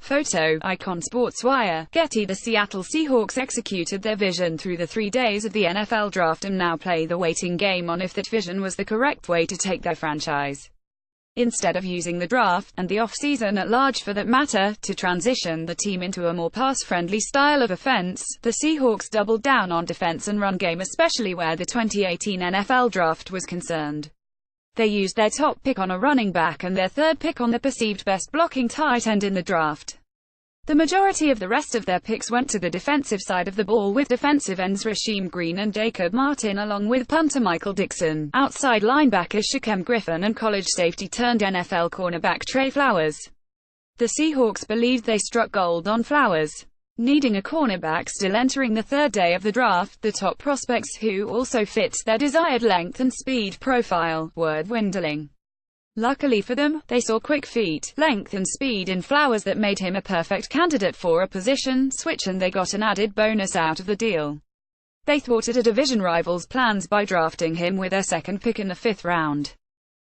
Photo, Icon SportsWire, Getty. The Seattle Seahawks executed their vision through the 3 days of the NFL draft and now play the waiting game on if that vision was the correct way to take their franchise. Instead of using the draft, and the off-season at large for that matter, to transition the team into a more pass-friendly style of offense, the Seahawks doubled down on defense and run game, especially where the 2018 NFL draft was concerned. They used their top pick on a running back and their third pick on the perceived best blocking tight end in the draft. The majority of the rest of their picks went to the defensive side of the ball, with defensive ends Rasheem Green and Jacob Martin along with punter Michael Dixon, outside linebackers Shaquem Griffin and college safety turned NFL cornerback Tre Flowers. The Seahawks believed they struck gold on Flowers. Needing a cornerback still entering the third day of the draft, the top prospects who also fit their desired length and speed profile were dwindling. Luckily for them, they saw quick feet, length and speed in Flowers that made him a perfect candidate for a position switch, and they got an added bonus out of the deal. They thwarted a division rival's plans by drafting him with their second pick in the 5th round.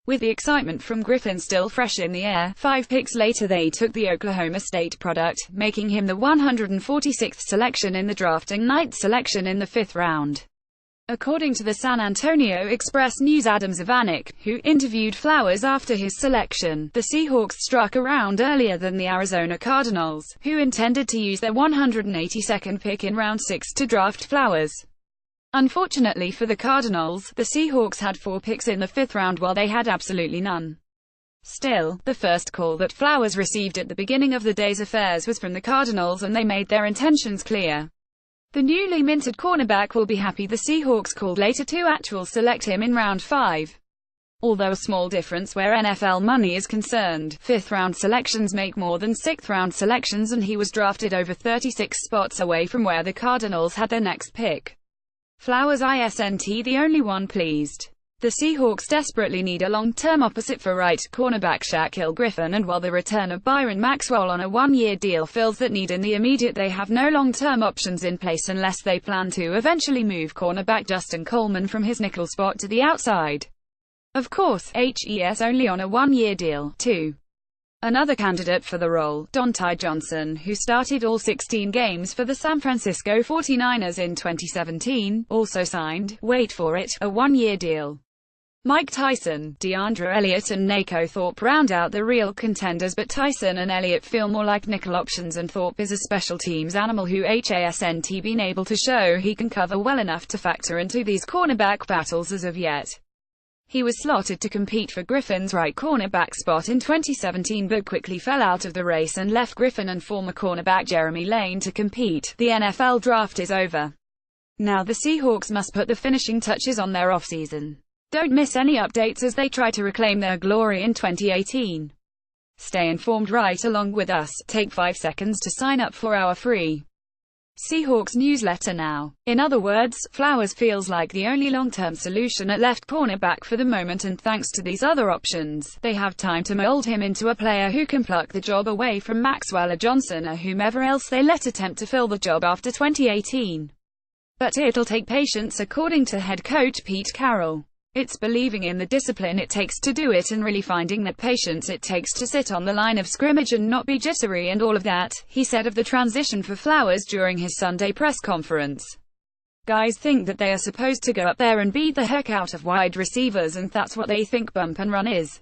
With the excitement from Griffin still fresh in the air, 5 picks later they took the Oklahoma State product, making him the 146th selection in the draft and 9th selection in the 5th round. According to the San Antonio Express News' Adam Zavanek, who interviewed Flowers after his selection, the Seahawks struck around earlier than the Arizona Cardinals, who intended to use their 182nd pick in round 6 to draft Flowers. Unfortunately for the Cardinals, the Seahawks had 4 picks in the 5th round while they had absolutely none. Still, the first call that Flowers received at the beginning of the day's affairs was from the Cardinals, and they made their intentions clear. The newly minted cornerback will be happy. The Seahawks called later to actually select him in round 5. Although a small difference where NFL money is concerned, 5th-round selections make more than 6th-round selections, and he was drafted over 36 spots away from where the Cardinals had their next pick. Flowers isn't the only one pleased. The Seahawks desperately need a long-term opposite for right cornerback Shaquille Griffin, and while the return of Byron Maxwell on a 1-year deal fills that need in the immediate, they have no long-term options in place unless they plan to eventually move cornerback Justin Coleman from his nickel spot to the outside. Of course, he's only on a 1-year deal, too. Another candidate for the role, Dontae Johnson, who started all 16 games for the San Francisco 49ers in 2017, also signed, wait for it, a 1-year deal. Mike Tyson, DeAndre Elliott and Naco Thorpe round out the real contenders, but Tyson and Elliott feel more like nickel options, and Thorpe is a special teams animal who hasn't been able to show he can cover well enough to factor into these cornerback battles as of yet. He was slotted to compete for Griffin's right cornerback spot in 2017 but quickly fell out of the race and left Griffin and former cornerback Jeremy Lane to compete. The NFL draft is over. Now the Seahawks must put the finishing touches on their offseason. Don't miss any updates as they try to reclaim their glory in 2018. Stay informed right along with us. Take 5 seconds to sign up for our free Seahawks newsletter now. In other words, Flowers feels like the only long-term solution at left cornerback for the moment, and thanks to these other options, they have time to mold him into a player who can pluck the job away from Maxwell or Johnson or whomever else they let attempt to fill the job after 2018. But it'll take patience, according to head coach Pete Carroll. It's believing in the discipline it takes to do it and really finding that patience it takes to sit on the line of scrimmage and not be jittery and all of that, he said of the transition for Flowers during his Sunday press conference. Guys think that they are supposed to go up there and beat the heck out of wide receivers, and that's what they think bump and run is.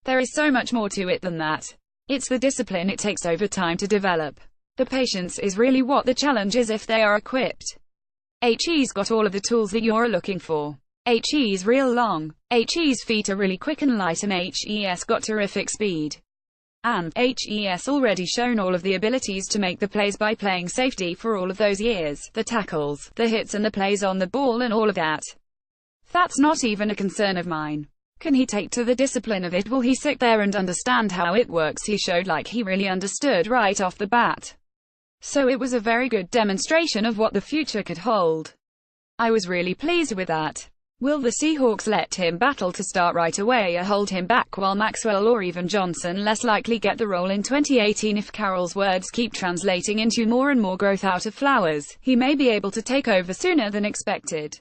There is so much more to it than that. It's the discipline it takes over time to develop. The patience is really what the challenge is if they are equipped. He's got all of the tools that you're looking for. He's real long. He's feet are really quick and light, and he's got terrific speed. And he's already shown all of the abilities to make the plays by playing safety for all of those years, the tackles, the hits and the plays on the ball and all of that. That's not even a concern of mine. Can he take to the discipline of it? Will he sit there and understand how it works? He showed like he really understood right off the bat. So it was a very good demonstration of what the future could hold. I was really pleased with that. Will the Seahawks let him battle to start right away or hold him back while Maxwell or even Johnson less likely get the role in 2018? If Carroll's words keep translating into more and more growth out of Flowers, he may be able to take over sooner than expected.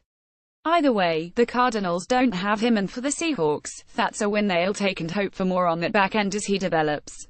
Either way, the Cardinals don't have him, and for the Seahawks, that's a win they'll take and hope for more on that back end as he develops.